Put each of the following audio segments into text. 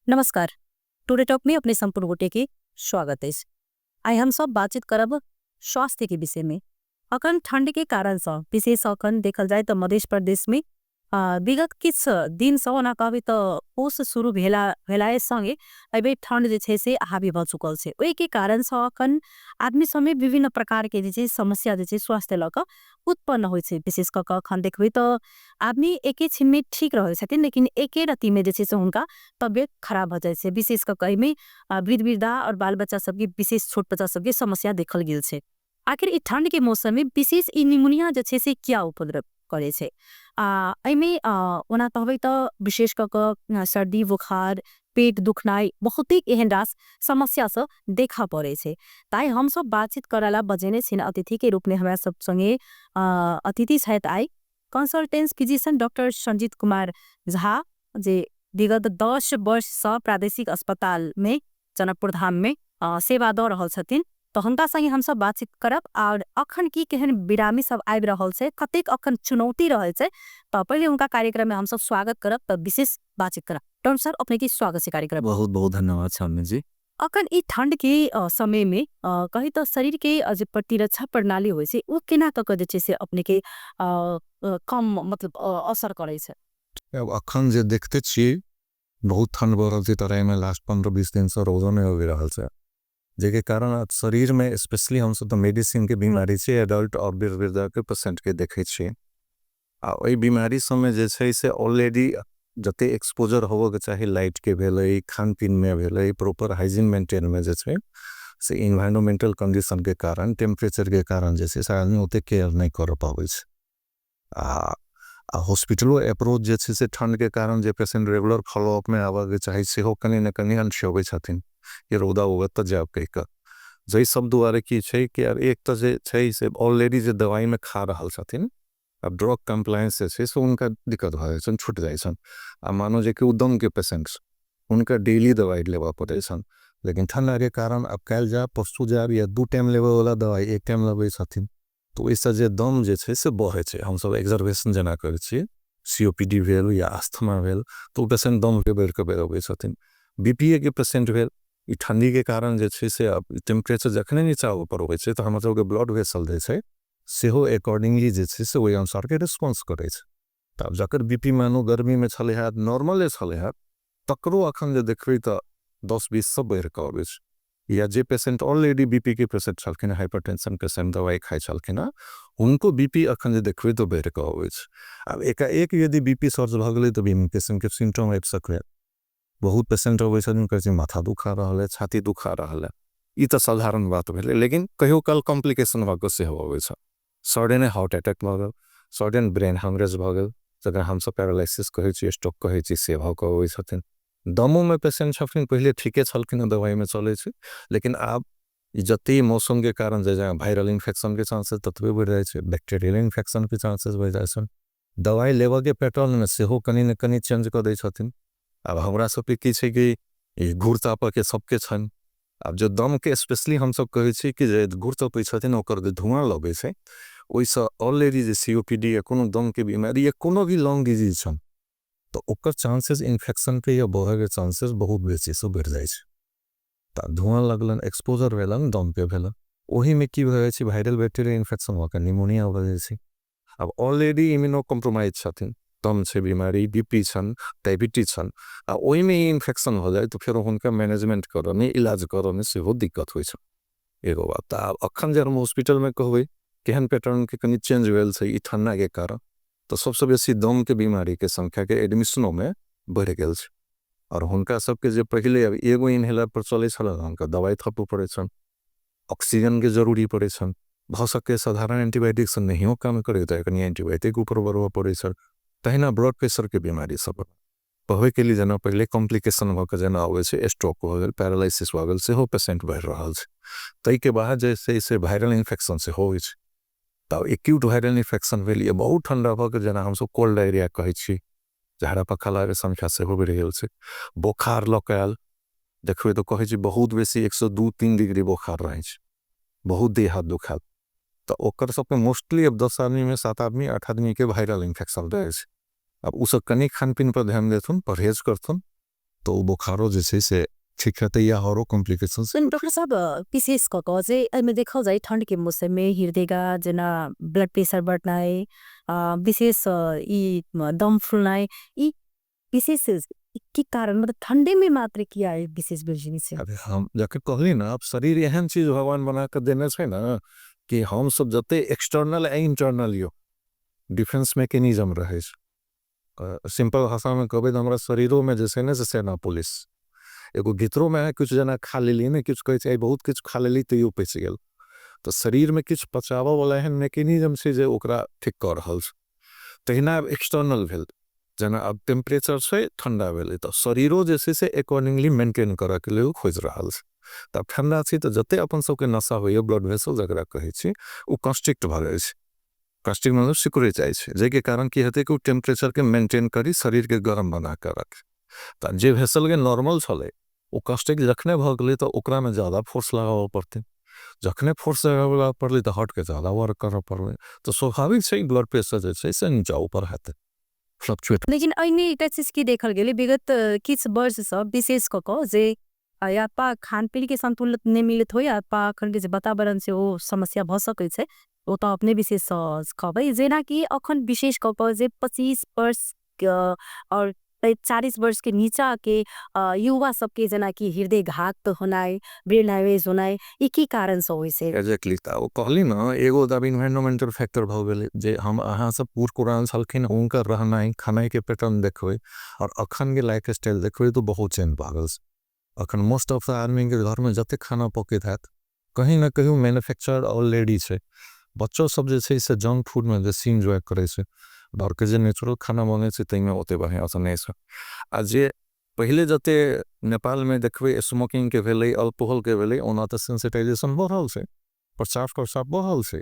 नमस्कार। Today talk में अपने संपूर्ण गोटे के स्वागत है। आई हम सब बातचीत करब स्वास्थ्य के विषय में। अखन ठंड के कारण से विशेष अखन देखल जाए तो मध्य प्रदेश में विगत किछ दिन से ओना कहबे तो पोष शुरू भेलाए संगे अबे ठंड जे छे से हावी भ चुकल छे। ओई के कारण से अखन आदमी सब में विभिन्न प्रकार के जे छे समस्या जे छे स्वास्थ्य लक उत्पन्न होइ छे। विशेष क अखन देखबे तो आदमी एके छिन में ठीक रहे छथिन, लेकिन एके रति में जे छे से हुनका तबियत खराब भ जाय छे। विशेष क कई में वृद्ध वृद्धा और बाल बच्चा सबके विशेष छोट बच्चा सबके समस्या देखल गेल छे। आखिर ई ठंड के मौसम में विशेष ई निमोनिया जे छे से क्या उपद्रव करे छे। एमे ओना कहबे तो विशेष क सर्दी बुखार पेट दुखनाई बहुत ही एहन रास समस्या से देखा पड़े छे। ताई हम सब बातचीत कराला बजेने छिन अतिथि के रूप में हमारा सब संगे अतिथि सहित आई consultant physician doctor Sanjeet Kumar Jha जे विगत 10 वर्ष से प्रादेशिक अस्पताल में जनकपुर धाम में सेवा द रहल छथिन। तो हुनका संगे हम सब बातचीत करब और अखन की केहन बिरामी सब आबि रहल छे, कतेक अखन चुनौती रहल छे, तो पहले उनका कार्यक्रम में हम सब स्वागत करब तो विशेष बातचीत करब। डॉक्टर सर अपने की स्वागत से कार्यक्रम। बहुत बहुत धन्यवाद शामिनी जी। अखन ई ठंड के समय में कही तो शरीर के जे प्रतिरक्षा प्रणाली होय छे वो केना क जे छे से अपने के कम मतलब असर करे छे। अब अखन जे देखते छी बहुत ठंड बढ़ल छे, तरह में लास्ट 15-20 दिन से रोजो नहीं हो रहल छे, जेके कारण शरीर में स्पेशली हम सब तो मेडिसिन के बीमारी छे एडल्ट और वृद्ध के पेशेंट के देखे छी। आ ओई बीमारी समय जे छे से ऑलरेडी जते एक्सपोजर होबो के चाहे लाइट के भेलै, खान पीन में भेलै, प्रॉपर हाइजीन मेंटेन में जे छे से एनवायरमेंटल कंडीशन के कारण टेम्परेचर के कारण जे छे से आदमी ओते केयर नहीं कर पाबै छे। हॉस्पिटलो अप्रोच जे छे से ठंड के कारण जे पेशेंट रेगुलर फॉलोअप में आवा के चाहे से हो कनी न कनी अनश्योर होय छथिन कि रौदा उगत त जाब कह के जई सब दुआरे की छे कि यार एक तो जे छे से ऑलरेडी जे दवाई में खा रहल छथिन, अब ड्रग कंप्लायंस से उनका दिक्कत भ जाय छन, छूट जाय छन। आ मानो जे कि उदम के पेशेंट्स उनका डेली दवाई लेवा पड़े छन, लेकिन ठंडा के कारण अब काल जा परसू जा या 2 टाइम लेवे वाला दवाई 1 टाइम लेवे छथिन, तो इससे जे दम जे छे से बढ़े छे। हम सब एक्सरवेशन जना करे छी, सीओपीडी भेल या अस्थमा भेल तो पेशेंट दम के बेर के बेरवे छथिन। बीपीए के पेशेंट भेल ई ठंडी के कारण जे छे से अब टेम्परेचर जखने नीचा ऊपर होय छे तो हम सब के ब्लड वेसल जे छे सेहो अकॉर्डिंगली जे छे से ओई अनुसार के रिस्पांस करे छे। तब जकर बीपी मानो गर्मी में छले है नॉर्मल छले है तकरो अखन जे देखबे तो 10-20 सब बढ़ के आबे छे। या जे पेशेंट ऑलरेडी बीपी के पेशेंट छलखिन, हाइपरटेंशन पेशेंट दवाई खाई छलखिन, उनको बीपी अखन जे देखबे तो बढ़ के आबे छे। अब एकाएक यदि बीपी सर्ज भ गेलै तो पेशेंट के सिम्टम आबि सकय। बहुत पेशेंट अबै छथिन कहै छै माथा दुखा रहल है, छाती दुखा रहल है, ई तो साधारण बात भेलै, लेकिन कहियो काल कॉम्प्लिकेशन भ के सेहो अबै छै। सडन हार्ट अटैक भ गेल, सडन ब्रेन हेमरेज भ गेल, जकरा हम सब पैरालिसिस कहै छी, स्ट्रोक कहै छी, से भ के अबै छथिन। दमो में पेशेंट छथिन पहले ठीके छलखिन, दवाई में चले छे, लेकिन अब जते मौसम के कारण जे वायरल इन्फेक्शन के चांसेस ततबे बढ़ जाय छे, बैक्टीरियल इन्फेक्शन के चांसेस बढ़ जाय छन। दवाई लेवा के पैटर्न में सेहो कनी न कनी चेंज कर दै छथिन। अब हमरा सब पे की छे कि घूर तापा के सबके छन। अब जो दम के स्पेशली हम सब कहै छी कि जे घूर तापै छथिन ओकर जे धुआं लगे छे ओइसे ऑलरेडी जे सीओपीडी या कोनो दम के बीमारी या कोनो भी लंग डिजीज छन तो ओकर चांसेस इन्फेक्शन के या बढ़े के चांसेस बहुत बेसी से बढ़ जाय छे। त धुआं लगलन, एक्सपोजर भेलन, दम पे भेलन, ओही में की भ जाय छे वायरल बैक्टीरिया इन्फेक्शन होकर निमोनिया हो जाय छे। अब ऑलरेडी इम्यूनो कॉम्प्रोमाइज छथिन, दम छे बीमारी, बीपी छन, डायबिटीज छन, आ ओही में इन्फेक्शन हो जाए तो फिर उनका मैनेजमेंट करे में, इलाज करे में सेहो दिक्कत होय छे। एगो बात अब अखन जे हम हॉस्पिटल में कहबै केहन पैटर्न के कनी चेंज भेल छे ई ठंडा के कारण, तो सबसे बेसी दम के बीमारी के संख्या के एडमिशनों में बढ़ गेल छे। और हुनका सबके जे पहले अब एगो इनहेलर पर चले छल उनका दवाई थपो पड़े छन, ऑक्सीजन के जरूरी पड़े छन, भ सके साधारण एंटीबायोटिक से नहीं काम करे तो कनी एंटीबायोटिक ऊपर बढ़वा पड़े छन। तहिना ब्लड प्रेशर के बीमारी सब कहवे के लिए जना पहले कॉम्प्लिकेशन भ के जना आवे छे, स्ट्रोक हो गेल, पैरालिसिस हो गेल, सेहो पेशेंट बढ़ रहल छे। तई के बाद जैसे से वायरल इन्फेक्शन से होय छे, तब एक्यूट वायरल इन्फेक्शन भेल या बहुत ठंडा भ के जना हम सब कोल्ड डायरिया कहै छी, झाड़ा पखाला के संख्या से हो रहल छे। बुखार लकाल देखबे तो कहै छी बहुत बेसी 102-3 डिग्री बुखार रहे छे, बहुत देह हाथ दुखाल, तो ओकर सब पे मोस्टली अब 10 आदमी में 7 आदमी 8 आदमी के वायरल इन्फेक्शन रहे छे। अब उ सब कनी खान पीन पर ध्यान देथुन, परहेज करथुन, तो बुखारो जैसे से ठीक रहते या और कॉम्प्लिकेशंस सुन डॉक्टर साहब विशेष कको चाहिँ में देखा जाए ठंड के मौसम में हृदय का जना ब्लड प्रेशर बढ़ना है विशेष ई दम फूलना है ई विशेष के कारण मतलब ठंडे में मात्र किया है विशेष बिल्डिंग से अरे हम जाके कहली ना अब शरीर एहन चीज भगवान बना कर देने से ना कि हम सब जते external a internal yo defence mechanism रहे सिंपल भाषा में कहबे तो हमारा शरीरों में जैसे ना जैसे ना पुलिस एगो गितरो में कुछ जना खा लेली ने कुछ कहे छै बहुत कुछ खा लेली तो पैच गेल तो शरीर में कुछ पचावा वाला एहन मैकेनिज्म से जे ओकरा ठीक कर रहल छै तहिना एक्सटर्नल भेल जना अब टेम्परेचर से ठंडा भेल तो शरीरो जैसे से अकॉर्डिंगली मेंटेन करे के लिए खोज रहल छै तब ठंडा छी तो जते अपन सबके नशा होइए ब्लड वेसल जकरा कहै छी उ कंस्ट्रिक्ट भ जाय छै कंस्ट्रिक्ट मतलब सिकुड़े जाय छै जेके कारण की हेतै कि उ टेम्परेचर के मेंटेन करी शरीर के गर्म बना के रखे त जे वेसल के नॉर्मल छले उ कंस्ट्रिक्ट जखने भ गेलै तो ओकरा में ज्यादा फोर्स लगाबे पड़तै जखने फोर्स लगाबे पड़लै तो हार्ट के ज्यादा वर्क करे पड़लै तो स्वाभाविक छै ब्लड प्रेशर जे छै से नीचा ऊपर हेतै फ्लक्चुएट लेकिन अहिले एकटा चीज की देखल गेलै विगत किछ वर्ष से विशेष कको जे या पा खानपीन के संतुलित नहीं मिलत हो या पा अखन के जे वातावरण से वो समस्या भ सकै छै वो तो अपने विशेष कहबै जेना कि अखन विशेष कको जे 25 वर्ष और 40 वर्ष के नीचा के युवा सबके जना कि हृदय घात होनाय ब्रेन हैमरेज होनाय ई की कारण से होय छै एग्जैक्टली ता वो कहली ना एगो दब एनवायरमेंटल फैक्टर भ गेलै जे हम अहाँ सब पूर कुरान छलखिन हुनकर रहनाइ खानाइ के पैटर्न देखबै और अखन के लाइफ स्टाइल देखबै तो बहुत चेंज भ गेल अखन मोस्ट ऑफ द आदमी के घर में जते खाना पकैत हैत कहीं ना कहीं मैन्युफैक्चर ऑलरेडी छै बच्चों सब जे छै से जंक फूड में बेसी एंजॉय करे छै घर के जे नेचुरल खाना बने छै तई में ओते बढ़िया असर नहीं छै आ जे पहले जते नेपाल में देखबै स्मोकिंग के भेलै अल्कोहल के भेलै ओना त सेंसिटाइजेशन भ रहल छै प्रचार प्रसार भ रहल छै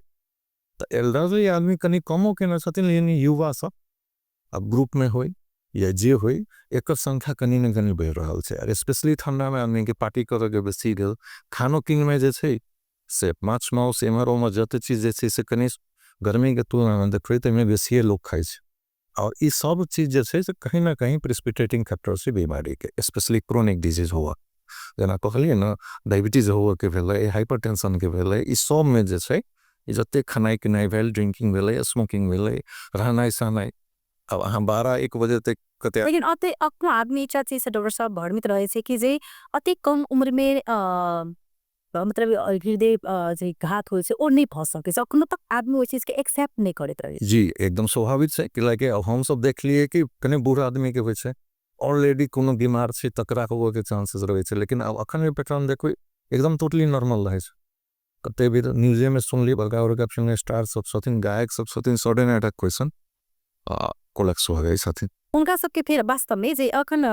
त एल्डरली आदमी कनी कमो केने छथिन लेकिन युवा सब अब ग्रुप में होई या जे होई एकर संख्या कनी न कनी बढ़ रहल छै और स्पेशली ठंडा में आदमी के पार्टी करे के बेसी गेल खानो किंग में जे छै से माछ मांस एमरो में जते चीज जे छै से कनी गर्मी के तुलना में देखबै त में बेसी लोग खाइ छै और ई सब चीज जे छै से कहीं ना कहीं प्रेसिपिटेटिंग फैक्टर से बीमारी के स्पेशली क्रोनिक डिजीज हुआ जना कहलिए ना डायबिटीज हुआ के भेलै हाइपरटेंशन के भेलै ई सब में जे छै ई जते खानाइ पिनाइ भेल ड्रिंकिंग भेलै स्मोकिंग भेलै रहनाइ सहनाइ अब अहाँ 12-1 बजे तक कते लेकिन अते अपना आदमी इच्छा से डॉक्टर साहब भ्रमित रहे छै कि जे अति कम उम्र में मतलब हृदय जे घात होय छै ओ नहीं भ सकै छै अखनो तक आदमी ओइ चीज के एक्सेप्ट नहीं करैत रहे छै जी एकदम स्वाभाविक छै कि लागे अब हम सब देख लिए कि कने बूढ़ा आदमी के होय छै ऑलरेडी कोनो बीमार छै तकरा होवे के चांसेस रहे छै लेकिन अब अखन पैटर्न देखबै एकदम टोटली नॉर्मल रहे छै कते भी न्यूज़ में सुनली बड़का बड़का फिल्म स्टार सब छथिन गायक सब छथिन सडन अटैक क्वेश्चन कोलैप्स हो गई छथिन उनका सबके फिर वास्तव में जे अखन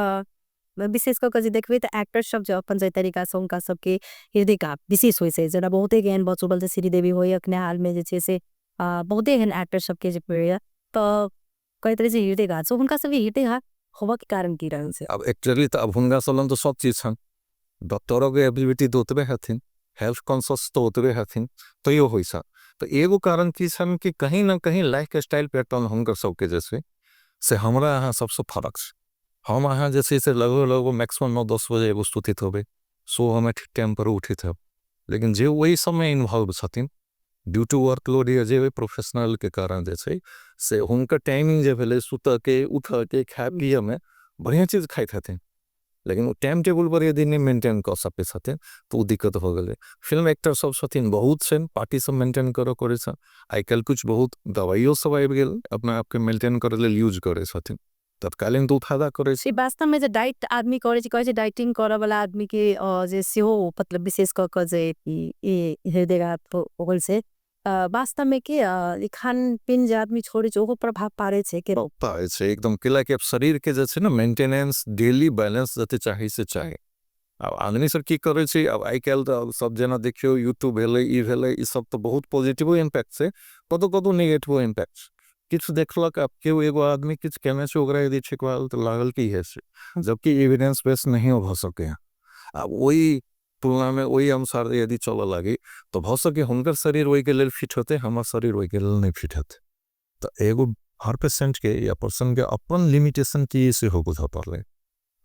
विशेष करके जे देखबै त एक्टर सब जो अपन जे तरीका से उनका सबके हृदय घात विशेष होय छै जना बहुते ज्ञान बचुबल जे श्रीदेवी होय अखने हाल में जे छै से बहुते एहन एक्टर सबके जे पड़े तो कई तरह से हृदय घात उनका सबके हृदय घात होबा के कारण की रहल छै अब एक्चुअली तो अब हुनका सलन तो सब चीज छन डॉक्टरों के एबिलिटी तो ओतबे हथिन हेल्थ कॉन्शियस तो ओतबे हथिन तो यो होय छ तो एगो कारण की छन कि कहीं ना कहीं लाइफ स्टाइल पैटर्न हुनकर सबके जैसे से हमरा अहाँ सबसे फर्क छै हम अहाँ जैसे से लगभग मैक्सिमम 9-10 बजे एगो सुतित होबे सो हमें ठीक टाइम पर उठित है लेकिन जे वही समय इन्वॉल्व छथिन ड्यू टू वर्कलोड या जे प्रोफेशनल के कारण जे छै से हुनकर टाइमिंग जे भेले सुत के उठ के खाए पिए में बढ़िया चीज खाइत हथिन लेकिन वो टाइम टेबल पर यदि नहीं मेंटेन कर सके छथिन तो वो दिक्कत हो गए फिल्म एक्टर सब छथिन बहुत छन पार्टी सब मेंटेन करे करे छ आई कल कुछ बहुत दवाइयों सब आबि गेल अपना आप के मेंटेन करे लेल यूज करे छथिन तत्कालीन तो फायदा करे छै वास्तव में जे डाइट आदमी करे छै कहे छै डाइटिंग करे वाला आदमी के जे सेहो मतलब विशेष क के जे ई हृदय घात हो गेल छै वास्तव में के खान पीन जे आदमी छोड़े छै ओहो प्रभाव पारे छै के पारे छै एकदम किला के शरीर के जे छै ना मेंटेनेंस डेली बैलेंस जते चाहे से चाहे अब आदमी सब की करे छै अब आई काल तो सब जना देखियो यूट्यूब भेलै ई सब तो बहुत पॉजिटिव इम्पैक्ट छै कतो कतो नेगेटिव इम्पैक्ट किछ देखलक अब केओ एगो आदमी किछ केने छै ओकरा यदि छिकवाल तो लागल की है जबकि एविडेंस बेस नहीं हो सके अब वही तुलना में वही अनुसार यदि चल लगे तो भ सके हुनकर शरीर वही के लेल फिट होते हमार शरीर वही के लेल नहीं फिट होते तो एगो हर पेशेंट के या पर्सन के अपन लिमिटेशन की से हो बुझा पड़ले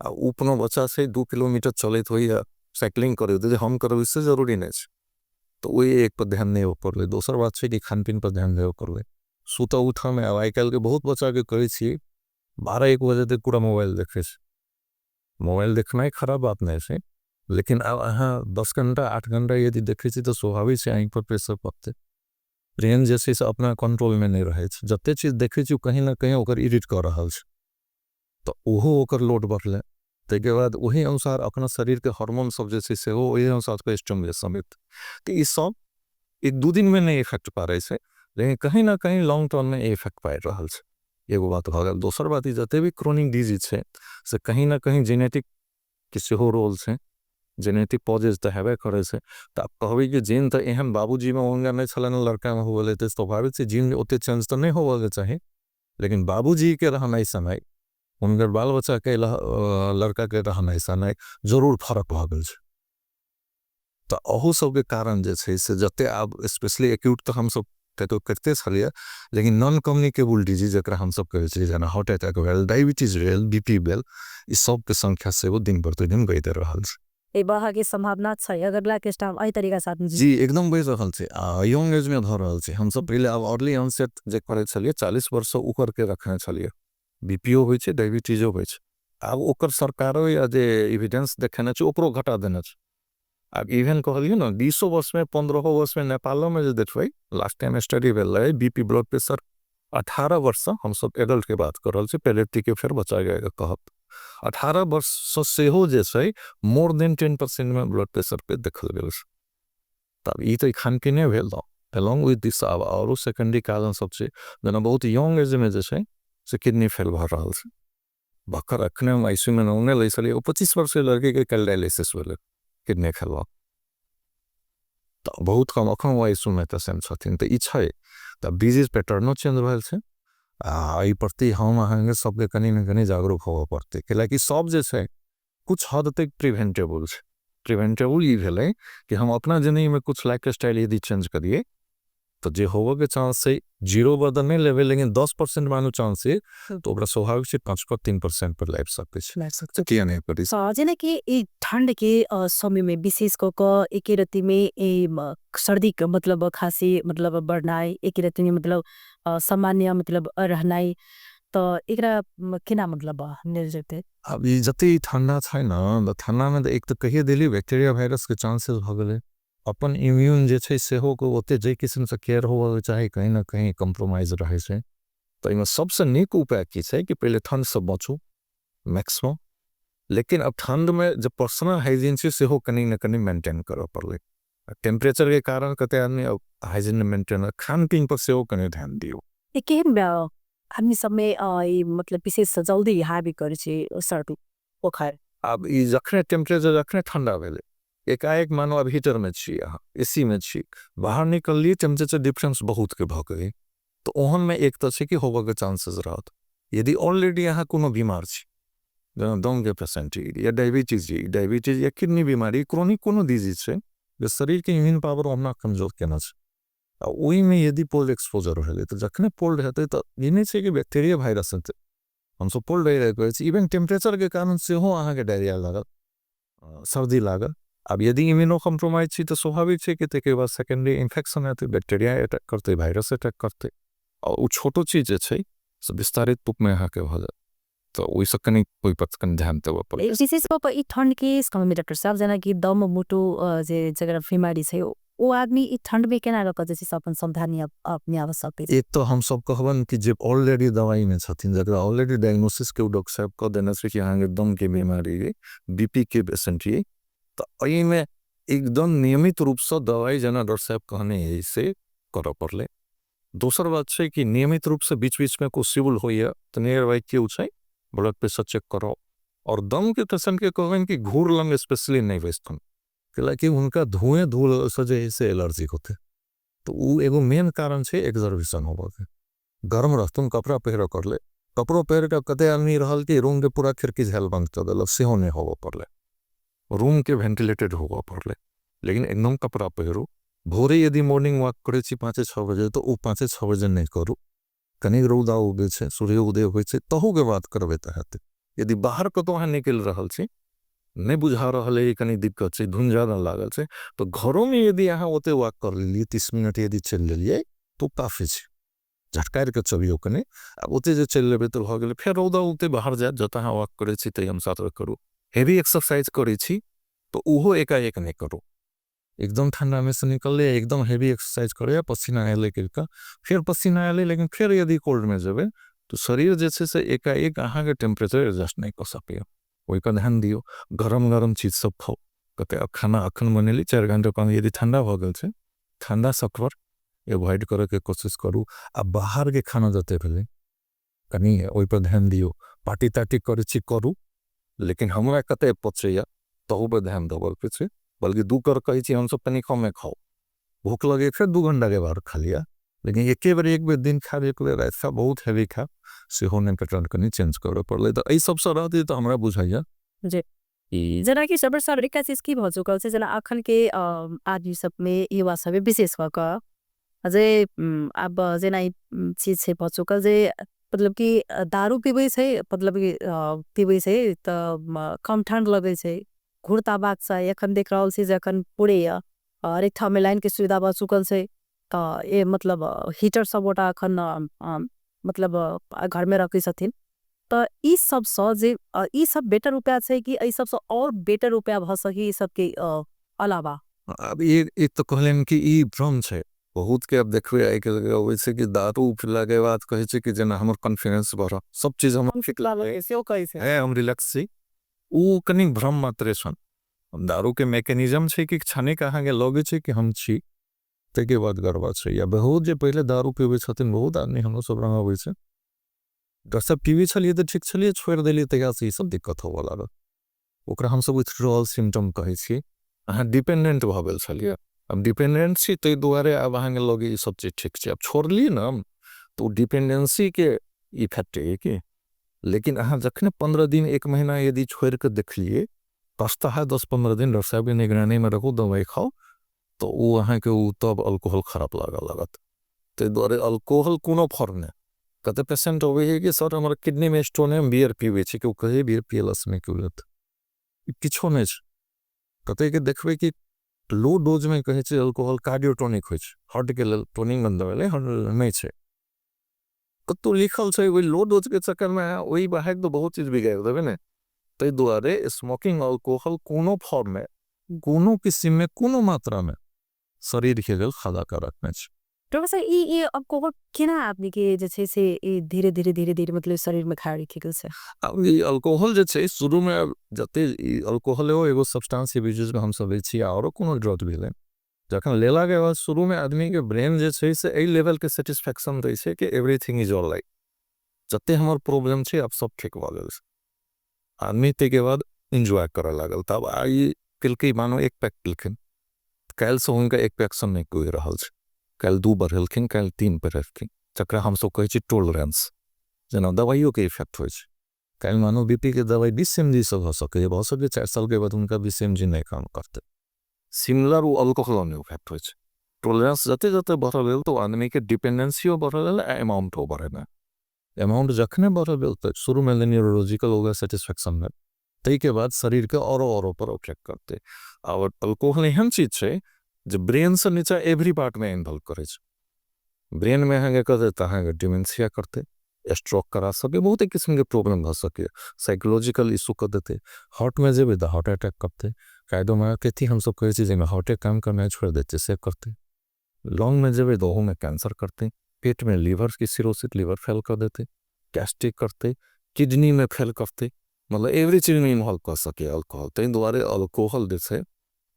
आ उपनो बच्चा से 2 किलोमीटर चलत हो या साइकिलिंग करे तो हम करब इससे जरूरी नहीं है। तो वही एक पर ध्यान नहीं कर ले। दोसर बात है कि खान पीन पर ध्यान देव कर ले। सुता उठा में आई काल के बहुत बच्चा के कहे 12-1 बजे तक पूरा मोबाइल देखे। मोबाइल देखना ही खराब बात नहीं है, लेकिन अब अहाँ 10 घंटा 8 घंटा यदि देखे तो स्वाभाविक से आँख पर प्रेशर पड़ते। ब्रेन जैसे से अपना कंट्रोल में नहीं रहे। जते चीज देखे कहीं ना कहीं ओकर इरिट कर रहा है, तो ओहो ओकर लोड बढ़ले। ताके बाद वही अनुसार अपना शरीर के हार्मोन सब जैसे से हो वही अनुसार का स्टिमुलस समेत। तो ये सब 1-2 दिन में नहीं इफेक्ट पा रहे से, लेकिन कहीं ना कहीं लॉन्ग टर्म में इफेक्ट पा रहा है। एगो बात हो गल। दोसर बात जते भी क्रोनिक डिजीज है से कहीं ना कहीं जेनेटिक किसी हो रोल से जेनेटिक पॉजेज तो हेबे करे से। तो आप कहबे कि जीन तो एहन बाबूजी में होंगे नहीं छलन लड़का में हो गए तो स्वाभाविक से जीन ओते चेंज तो नहीं होगा चाहिए, लेकिन बाबूजी के रहना ऐसा नहीं, उनकर बाल बच्चा के लड़का के रहना ऐसा नहीं, जरूर फर्क भ गल। तो अहू सबके कारण जे से जते आप स्पेशली एक्यूट तो हम सब तो करते छलिए, लेकिन नॉन कम्युनिकेबल डिजीज जरा हम सब कहे जना हार्ट अटैक भेल, डायबिटीज भेल, बीपी भेल, इस सब के संख्या से वो दिन प्रतिदिन बढ़ते रहल छै। ए बहा के संभावना छै अगर ला के टाइम आई तरीका से जी एकदम बढ़ रहल छै। यंग एज में ध रहल छै। हम सब पहले अब अर्ली ऑनसेट जे करे छलिए 40 वर्ष से ऊपर के रखने छलिए। बीपीओ होय छै, डायबिटीजो होय छै। अब ओकर सरकारो या जे एविडेंस देखेने छै ओकरो घटा देने छै। अब इवन कहलिए ना 20 वर्ष में 15 वर्ष में नेपाल में जो देखबै लास्ट टाइम स्टडी भेल रहे बीपी ब्लड प्रेशर 18 वर्ष से हम सब एडल्ट के बात कर रहल छी, पहले के फिर बचा गया कहब 18 वर्ष से हो जे छै मोर देन 10% में ब्लड प्रेशर पे देखल गेल। तब ई तो खान पीने भेल दो along with this अब और सेकेंडरी कारण सब छै जना बहुत यंग एज में जे छै से किडनी फेल भ रहल छै। बकर अखने हम आईसीयू में नौने ले छलिए 25 वर्ष के लड़के के कल डायलिसिस भेल किडनी फेल। तो बहुत कम अखन आईसीयू में पेशेंट छथिन। तो ई छै तब डिजीज पैटर्नो चेंज भेल छै। आई प्रति हम अहाँके सबके कनी न कनी जागरूक होबे पड़ते, कैलाकि सब जे छै कुछ हद तक प्रिवेंटेबल छै। प्रिवेंटेबल ई भेलै कि हम अपना जिंदगी में कुछ लाइफ स्टाइल यदि चेंज करिए तो जे होबे के चांस है 0 बदल नहीं लेवे, लेकिन 10% मानो चांस है तो ओकरा स्वाभाविक से 5-3% पर लाइफ सकते छै। किया नहीं करी जेना कि ई ठंड के समय में विशेष क एक रति में ए सर्दी का मतलब खांसी मतलब बढ़नाई एक रति में मतलब सामान्य मतलब रहनाई तो एकरा केना मतलब निर्जते। अब ई जते ठंडा छै ना ठंडा में तो एक तो कहिए दिली बैक्टीरिया वायरस के चांसेस भ गेले। अपन इम्यून जे छै सेहो को ओते जे किस्म से केयर होवे चाहे कहीं ना कहीं कंप्रोमाइज रहे छै। तो इमे सबसे नीक उपाय की छै कि पहले ठंड से बचू मैक्सिमम, लेकिन अब ठंड में जब पर्सनल हाइजीन से सेहो कहीं ना कहीं मेंटेन करे पड़े। टेम्परेचर के कारण कते आदमी अब हाइजीन मेंटेन खान पीन पर सेहो कहीं ध्यान दियो। एक हामी सब में मतलब विशेष जल्दी हावी करे छै सर्दी बुखार। अब ई जखने टेम्परेचर जखने ठंडा भेले एकाएक मानो अब हीटर में छी अहाँ एसी में छी बाहर निकलिए टेम्परेचर डिफरेंस बहुत के भ गई तो ओहन में एक तो छै कि होबे के चांसेस रहत। यदि ऑलरेडी अहाँ कोनो बीमार छी जना दम के पेशेंट या डायबिटीज या किडनी बीमारी क्रोनिक कोनो डिजीज छै जे शरीर के इम्यून पावर ओना कमजोर केना छै, ओई में यदि कोल्ड एक्सपोजर भेले तो जखने कोल्ड हेतै तो ई नहीं छै कि बैक्टीरिया वायरस हेतै। हम सब कोल्ड डायरिया कहै छी, इवन टेम्परेचर के कारण से हो अहाँ के डायरिया लागल सर्दी लागल। अब यदि इम्यूनो कॉम्प्रोमाइज छी तो स्वाभाविक है कि तेके बाद सेकेंडरी इन्फेक्शन हेतै, बैक्टीरिया अटैक करते, वायरस अटैक करते और वो छोटो चीज जे छै से विस्तारित रूप में अहाँ के भ जाए। तो ओइ से कनी कोई पक्ष कनी ध्यान देबे पड़े। विशेष प ई ठंड के समय में डॉक्टर साहब जना कि दम मुटु जे जगह बीमारी छै ओ आदमी ई ठंड में केना रख जैसे अपन सावधानी अपने आवश्यक है। एक तो हम सब कहबन कि जे ऑलरेडी दवाई में छथिन जकरा ऑलरेडी डायग्नोसिस के डॉक्टर साहब क देने छै कि अहाँ के दम के बीमारी है, बीपी के पेशेंट है, तो अई में एकदम नियमित रूप से दवाई जना डॉक्टर साहब कहने है से कर पड़ले। दोसर बात छै कि नियमित रूप से बीच बीच में को सिविल होइए तो नियर बाई क्यों छै ब्लड प्रेशर चेक करो। और दम के पेशेंट के कहबन कि घूर लंग स्पेशली नहीं वेस्टन कि उनका धुएं धूल सजे से एलर्जी होते, तो वो एगो मेन कारण छै एक्सर्वेशन होबे के। गर्म रहतुन कपड़ा पहर कर ले, कपड़ो पहर के कते आदमी रहल कि रूम के पूरा खिड़की झेल बंद कर देलक सेहो नहीं होबे पड़ले, रूम के वेंटिलेटेड होबे पड़ले। लेकिन एकदम कपड़ा पहरो। भोरे यदि मॉर्निंग वॉक करे छी 5-6 बजे तो वो 5-6 बजे नहीं करू, कनी रौदा उगे छै सूर्य उदय होय छै तहू के बात करबे त हेतै। यदि बाहर कतौ अहाँ निकल रहल छी नहीं बुझा रहल है कनी दिक्कत छै धुन ज्यादा लागल छै तो घरों में यदि अहाँ ओते वॉक कर लेलिए 30 मिनट यदि चल लेलिए तो काफी छै झटकार के चलियो कने अब ओते जे चल लेबे तो भ गेले फिर रौदा उते बाहर जात जत अहाँ वॉक करे छी तै अनुसार करू हेवी एक्सरसाइज करे छी तो उहो एकाएक नहीं करू एकदम ठंडा में से निकल एकदम हेवी एक्सरसाइज करे पसीना आए करके फिर पसीना आए लेकिन फिर यदि कोल्ड में जेबे तो शरीर जैसे से एकाएक अहाँ के टेम्परेचर एडजस्ट नहीं कर सके वही का ध्यान दियो गरम गरम चीज सब खाओ कते खाना अखन बनेली 4 घंटा पानी यदि ठंडा हो गल छे ठंडा सकवर एवॉइड करे के कोशिश करू आ बाहर के खाना जते भेले कनी ओई पर ध्यान दियो पार्टी तार्टी करे छी करू लेकिन हमरा कते पचैया तहु पर ध्यान देवल पे छे बल्कि दू कर कही छी हम सब तनी कम में खाओ भूख लगे फिर 2 घंटा के बाद खा लिया लेकिन एक बार एक बेर दिन खा एक बेर ऐसा बहुत हेवी खा से होने पैटर्न कनी चेंज करे पड़ले तो ए सब से रहते तो हमरा बुझाइया जे जना कि सबर सर एक चीज की भ चुकल छै जना अखन के आदमी सब में युवा सब विशेष क अझै अब जना चीज छै भ चुकल जे मतलब कि दारू पीबै छै मतलब कि पीबै छै त कम ठंड लगे छै घुरता बात से एखन देख रहल छी जखन पूरे हरेक ठाम में लाइन के सुविधा भ चुकल छै त ए मतलब हीटर सब ओटा अखन मतलब घर में रखै छथिन त ई सब स जे ई सब बेटर उपाय छै कि ई सब स और बेटर उपाय भ सकी ई सब के अलावा अब ये एक तो कहलेन कि ई भ्रम छै बहुत के अब देखबे आइ के होय छै कि दारू पीला के बाद कहे छै कि जना हमर कॉन्फिडेंस बढ़ सब चीज हम ठीक लागे से ओ कहि छै है हम रिलैक्स छी उ कनी भ्रम मात्र छन दारू के मैकेनिज्म छै कि छाने कहाँ के लगे छै कि हम छी ते के बाद गरबा छै या बहुत जे पहले दारू पीबे छथिन बहुत आदमी हम सब रंग होय छै सब पीबे छलिए तो ठीक छलिए छोड़ देलिए तहिया से ई सब दिक्कत होबे लागल ओकरा हम सब विथड्रॉल सिम्टम कहै छी अहाँ डिपेंडेंट भ गेल छलिए अब डिपेंडेंट छी तै दुआरे अब अहाँ के लगे ई सब चीज ठीक छै अब छोड़ली ना तो डिपेंडेंसी के इफेक्ट है कि लेकिन अहाँ जखने 15 दिन 1 महीना यदि छोड़ के देखलिए पछता है 10-15 दिन डॉक्टर साहब के निगरानी में रखो दवाई खाओ तो वो अहाँ के तब अल्कोहल खराब लागत तै दुआरे अल्कोहल कोनो फर्क नहीं कते पेशेंट होवे है कि सर हमर किडनी में स्टोन है बियर पीवे छी के कहे बियर पियलस में क्यूलत किछो नहीं छै कते के देखबे कि लो डोज में कहे छै अल्कोहल कार्डियोटोनिक होय छै हार्ट के लेल टोनिंग बनदवेले नहीं छै कतो लिखल छै ओई लो डोज के चक्कर में ओई बाहर तो बहुत चीज बिगाड़ देबे ने तै दुआरे स्मोकिंग अल्कोहल कोनो फॉर्म में कोनो किस्म में कोनो मात्रा में शरीर के लेल खतरनाक नहीं छै डॉक्टर साहब ई अल्कोहल केना आदमी के जे छै से धीरे धीरे मतलब शरीर में खाए रखे छै अब ई अल्कोहल जे छै शुरू में जते ई अल्कोहल एगो सब्सटेंस यूज में हम सब छी और कोनो ड्रग भेले जखन लेला के बाद शुरू में आदमी के ब्रेन जे छै से ए लेवल के सेटिस्फैक्शन दै छै कि एवरीथिंग इज ऑल राइट जते हमर प्रॉब्लम छै अब सब ठीक भ गेल आदमी ते के बाद एंजॉय करे लागल तब आई पिलके मानो एक पैक पिलखिन काल से उनका एक पैक से नहीं कोई रहल छै काल 2 बढ़ेलखिन काल 3 बढ़ेलखिन जकरा हम सब कहै छी टॉलरेंस जना दवाइयों के इफेक्ट होय छै काल मानो बीपी के दवाई 20 mg से हो सके बहुत सब 4 साल के बाद उनका 20 mg नहीं काम करते सिमिलर वो अल्कोहल में इफेक्ट होय छै टॉलरेंस जते जते बढ़ल तो आदमी के डिपेंडेंसी बढ़ल अमाउंट बढ़ल अमाउंट जखने बढ़ल तो शुरू में न्यूरोलॉजिकल होगा सेटिस्फैक्शन में तई के बाद शरीर के और पर इफेक्ट करते और अल्कोहल एहन चीज है जो ब्रेन से नीचा एवरी पार्ट में इन्वॉल्व करे ब्रेन में अहाँ कर देता है डिमेंशिया करते स्ट्रोक करा सके बहुत एक किस्म के प्रॉब्लम भ सके साइकोलॉजिकल इशू कर देते हार्ट में जेबे तो हार्ट अटैक करते कायदो में कथी हम सब कहे छी जे हार्ट काम करना छोड़ देते से करते लंग में जेबे तो में कैंसर करते पेट में लीवर की सिरोसिस लीवर फेल कर देते गैस्ट्रिक करते किडनी में फेल करते मतलब एवरी चीज में इन्वॉल्व कर सके अल्कोहल तै दुआरे अल्कोहल जे छै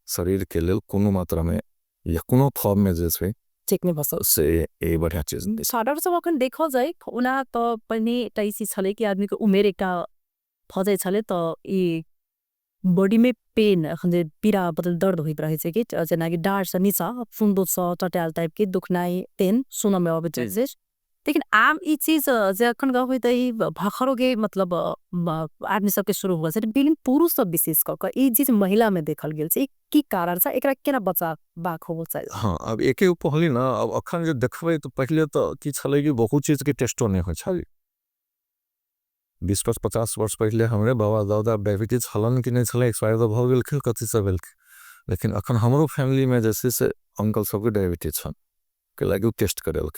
शरीर के लेल कोनो मात्रा में या कोनो फॉर्म में जे छै ठीक नहीं बस से ए बढ़िया चीज साधारण सब अखन देखल जाए उना त पनि तैसी छले कि आदमी के उमेर एकटा फजै छले त ई बॉडी में पेन अखन जे पीड़ा बदल दर्द होइत रहे छै कि जना कि डाँड से नीचा फुंदो स टटाल टाइप के दुखनाई पेन सुन में आवे छै लेकिन आम ई चीज जे अखन गबै त ई भखरो के मतलब आदमी सब के शुरू हो छै बिलिंग पुरुष सब विशेष क ई चीज महिला में देखल गेल छै की कारण से एकरा केना बचा बाक हो छै हां अब एके पहली ना अब अखन जे देखबै तो पहले तो की छले कि बहुत चीज के टेस्टो नहीं होय छै 20-50 वर्ष पहले हमरे बाबा दादा डायबिटीज हलन कि नहीं छले एक्सपायर तो भ गेल खे कथि से भेल लेकिन अखन हमरो फैमिली में जैसे से अंकल सबके डायबिटीज छन के लागे टेस्ट करेल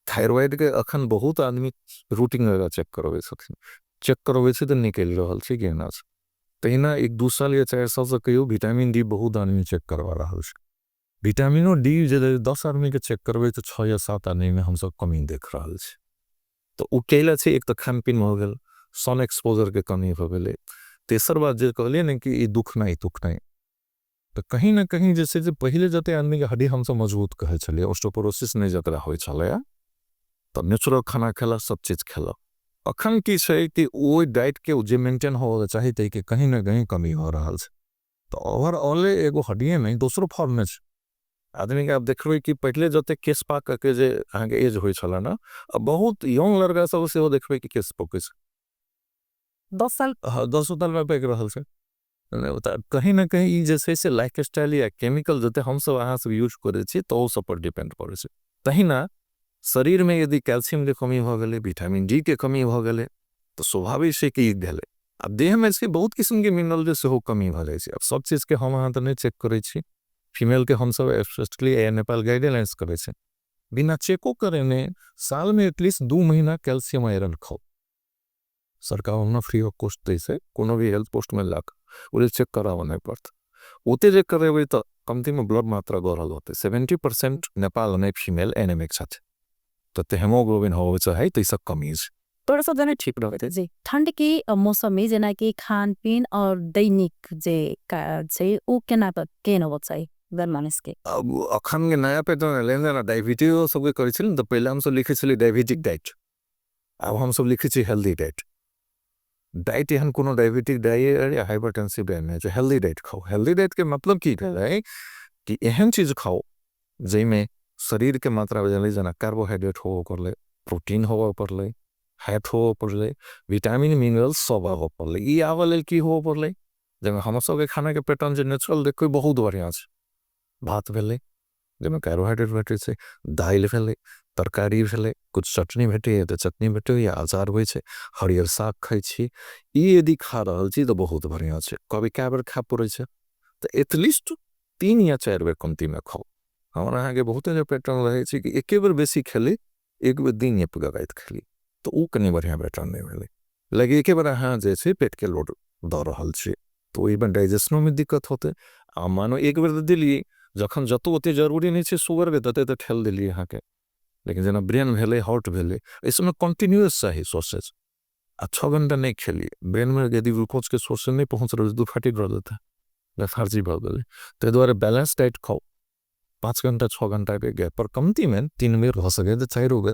थायराइड के अखन बहुत आदमी रूटीन वगैरह चेक करबे छथिन चेक करबे से तो निकल रहल छै कि ना तहिना 1-2 साल या 4 साल से कहियो विटामिन डी बहुत आदमी चेक करवा रहल छै विटामिनो डी जे 10 आदमी के चेक करबे तो 6 या 7 आदमी में हम सब कमी देख रहल छै तो उ केला छै एक तो खान पीन हो गेल सन एक्सपोजर के कमी हो गेले तेसर बात जे कहलिए ने कि ई दुख नहीं तो कहीं ना कहीं जैसे जे पहले जते आदमी के हड्डी हम सब मजबूत कहे छलिए ऑस्टियोपोरोसिस नहीं जतरा होय छले तो नेचुरल खाना खेला सब चीज खेला अखन की छै कि ओइ डाइट के जे मेंटेन हो चाहे तै के कहीं ना कहीं कमी हो रहल छै तो ओवरऑल एगो हड्डी नहीं दोसरो फॉर्म में छै आदमी के आप देखबे कि पहले जते केस पाक के जे अहाँ के एज होय छला ना अब बहुत यंग लड़का सब से देखबे कि केस पके छै 10 साल 10 साल में पेक रहल छै कहीं ना कहीं ई जैसे से लाइफ स्टाइल या केमिकल जते हम सब अहाँ सब यूज करे छी तो सब पर डिपेंड करे छै तहिना शरीर में यदि कैल्शियम के कमी हो गेले विटामिन डी के कमी हो गेले तो स्वाभाविक छै कि भेले अब देह में से बहुत किस्म के मिनरल जे सेहो कमी भ जाय छै अब सब चीज के हम अहाँ त नहीं चेक करे छी फीमेल के हम सब स्पेशली नेपाल गाइडलाइंस करे छै बिना चेको करे ने साल में एटलीस्ट 2 महीना कैल्शियम आयरन खाओ सरकार हमने फ्री ऑफ कॉस्ट दे से कोनो भी हेल्थ पोस्ट में लाक उसे चेक करावा नहीं पड़ता ओते जे करेबे तो कमती में ब्लड मात्रा बढ़ल होते 70% नेपाल में फीमेल एनेमिक साथ तो हेमोग्लोबिन हो चाहे तो सब कमी है तोरा सब जना ठीक रहते जी ठंड के मौसम में जना कि खान पीन और दैनिक जे छै उ केना केन हो छै मानस के अब अखन के नया पैटर्न लेने ना डायबिटीज सब के करे छल तो पहले हम सब लिखे छली डायबिटिक डाइट अब हम सब लिखे छी हेल्दी डाइट डाइट एहन कोनो डायबिटिक डाइट या हाइपरटेंसिव डाइट में हेल्दी डाइट खाओ हेल्दी डाइट के मतलब की है कि एहन चीज खाओ जैमे शरीर के मात्रा बदले जना कार्बोहाइड्रेट हो पड़ले प्रोटीन हो पड़ले फैट हो पड़ले विटामिन मिनरल सब हो पड़ले ई आवल की हो पड़ले जब हम सब के खाना के पैटर्न जे नेचुरल देखो बहुत बढ़िया छै भात भेले जेमे कार्बोहाइड्रेट भेटे छै दाल भेले तरकारी भेले कुछ चटनी भेटे तो चटनी भेटे या अचार होय छै हरियर साग खाइ छी ई यदि खा रहल छी तो बहुत बढ़िया छै कभी कै बेर खा पड़े छै तो एटलीस्ट 3 या 4 बेर कमती में खाओ हमरा अहाँ के बहुत जो पैटर्न रहे छै कि एक बेर बेसी खेली एक बेर दिन या पगाइत खेली तो उ कनी बढ़िया पैटर्न नहीं भेले लगे एक बेर अहाँ जे छै पेट के लोड द रहल छै तो एबन डाइजेशनो में दिक्कत होते आ मानो एक बेर दिली जखन जतो ओते जरूरी नहीं छै शुगर के तते तो ठेल दिली अहाँ के लेकिन जना ब्रेन भेले हार्ट भेले इसमें कंटिन्यूअस चाहिए सोर्सेज आ 6 घंटा नहीं खेली ब्रेन में यदि ग्लूकोज के सोर्स नहीं पहुंच रहा तो फैटी कर देता लेथार्जी भ गेले तो द्वारा बैलेंस डाइट खाओ 5 घंटा 6 घंटा के गैप पर कमती में 3 बेर हो सके तो 4 बेर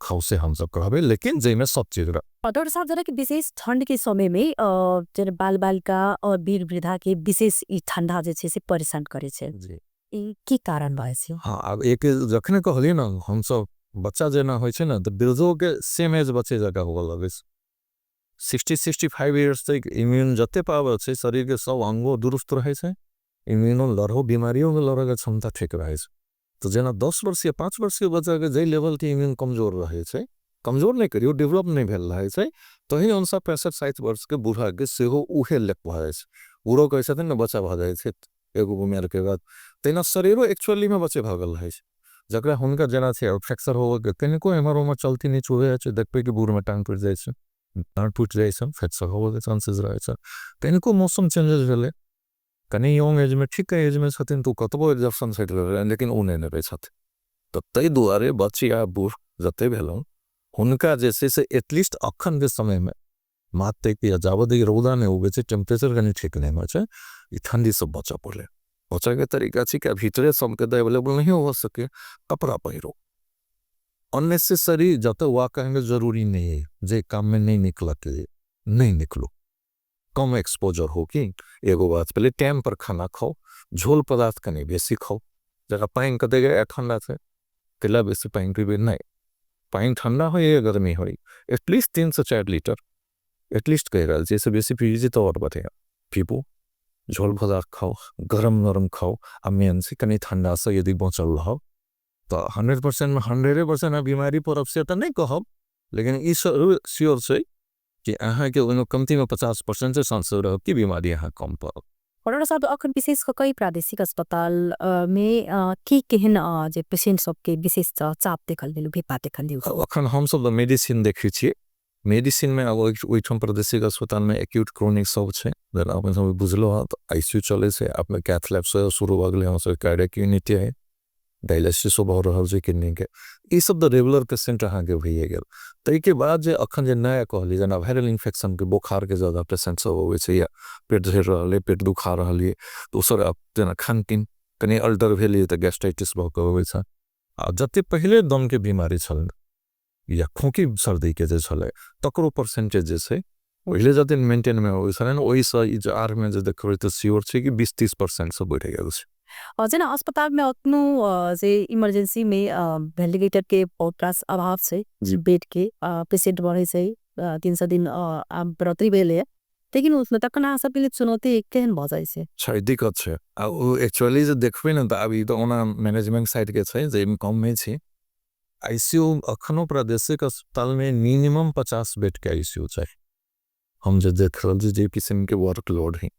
खाओ से हम सब कहबे लेकिन जेमे सब चीज डॉक्टर साहब जरा कि विशेष ठंड के समय में जरा बाल बालिका और वीर वृद्धा के विशेष ई ठंडा जे छै से परेशान करे छै जी ई की कारण भए छै हाँ अब एक जखने कहलिए ना हम सब बच्चा जेना होय छै ना तो बिरजो के सेम एज बच्चे जगह हो लगे 60-65 इयर्स तक इम्यून जते पावर छै शरीर के सब अंगो दुरुस्त रहे छै इम्यूनो लड़ो बीमारियों में लड़े के क्षमता ठीक रहे छै तो जना 10 वर्ष या 5 वर्ष के बच्चा के जे लेवल के इम्यून कमजोर रहे छै कमजोर नहीं करियो डेवलप नहीं भेल रहे छै तो ही अनुसार 65-60 वर्ष के बूढ़ा के सेहो उहे लेक भ जाय छै बूढ़ो कह छथिन ना बच्चा भ जाय छै एगो उम्र के बाद तेना शरीरो एक्चुअली में बच्चे भ गेल रहे छै जकरा हुनका जना छै फ्रैक्चर हो के कनिको एमरो में चलती नहीं छुए छै देखबे कि बूढ़ में टांग टूट जाय छै टांग टूट जाय छै फ्रैक्चर हो के चांसेस रहे छै कनिको मौसम चेंजेस भेले कनी यंग एज में ठीक एज में छथिन तो कतबो एडजस्टन सेट रहे लेकिन उ नहीं रहे छथिन तो तै दुआरे बच्चिया बूढ़ जते भेलौ हुनका जैसे से एटलीस्ट अखन के समय में माते कि जावद रौदा नहीं उगे छै टेम्परेचर कनी ठीक नहीं हो छै ई ठंडी से बचा पड़े बचा के तरीका छै कि भीतरे सबके अवेलेबल नहीं हो सके कपड़ा पहिरो अननेसेसरी जते वा कहेंगे जरूरी नहीं है जे काम में नहीं निकला के लिए नहीं निकलो कम एक्सपोजर हो कि एगो बात पहले टाइम पर खाना खाओ झोल पदार्थ कनी बेसी खाओ जरा पानी कदे गए ठंडा से तिला बेसी पानी पीबे नहीं पानी ठंडा हो या गर्मी हो एटलीस्ट 3 से 4 लीटर एटलीस्ट कह रहा जैसे बेसी पीजिए तो और बढ़िया पीबो झोल पदार्थ खाओ गरम नरम खाओ आ मेन से कनी ठंडा से यदि बचल रहो तो 100% में 100% बीमारी पर अब से तो नहीं कहब लेकिन इस श्योर से कि अहाँ के ओहिमे कमती में 50% से चांस रह कि बीमारी अहाँ कम पड़त। और डॉक्टर साहब अखन विशेष कई प्रादेशिक अस्पताल में की केहन जे पेशेंट सबके विशेष चाप देखल गेल भेपा देखल गेल अखन हम सब मेडिसिन देखै छियै। मेडिसिन में अब ओहिठाम प्रादेशिक अस्पताल में एक्यूट क्रोनिक सब छै, जेना अपन सब बुझलो हाथ आईसीयू चले छै, आप में कैथ लैब से शुरू भ गेलै, हम सब कार्डियक यूनिट है, डायलिसिस हो रहल छै किडनी के, ई सब द रेगुलर पेशेंट अहाँ के भइए गेल। तै के बाद जे अखन जे नया कहली जेना वायरल इन्फेक्शन के बुखार के ज्यादा पेशेंट सब होवे छै, या पेट झड़ रहल है, पेट दुखा रहल है, दोसर आप जेना खान पीन कनी अल्टर भेल त गैस्ट्राइटिस भ के होवे छै। आ जते पहले दम के बीमारी छल या खोकी सर्दी के जे छले तकरो परसेंटेज जे छै ओहिले जते मेंटेन में होवे छै न, ओहि स ई जे आर में जे देखबै त श्योर छै कि 20-30% से बढ़ि गेल छै। और जेना अस्पताल में अखनो जे इमरजेंसी में वेंटिलेटर के बहुत रास अभाव छै, बेड के पेशेंट बढ़े छै 300 दिन बढ़ोतरी भेल है, लेकिन उसमें तखन अहाँ सबके लिए चुनौती केहन भ जाइ छै? छै दिक्कत छै। आ ओ एक्चुअली जे देखबै न त अब ई त ओना मैनेजमेंट साइड के छै जे कम में छै। आईसीयू अखनो प्रादेशिक अस्पताल में मिनिमम 50 बेड के आईसीयू छै। हम जे देख रहल छी जे किस्म के वर्कलोड है,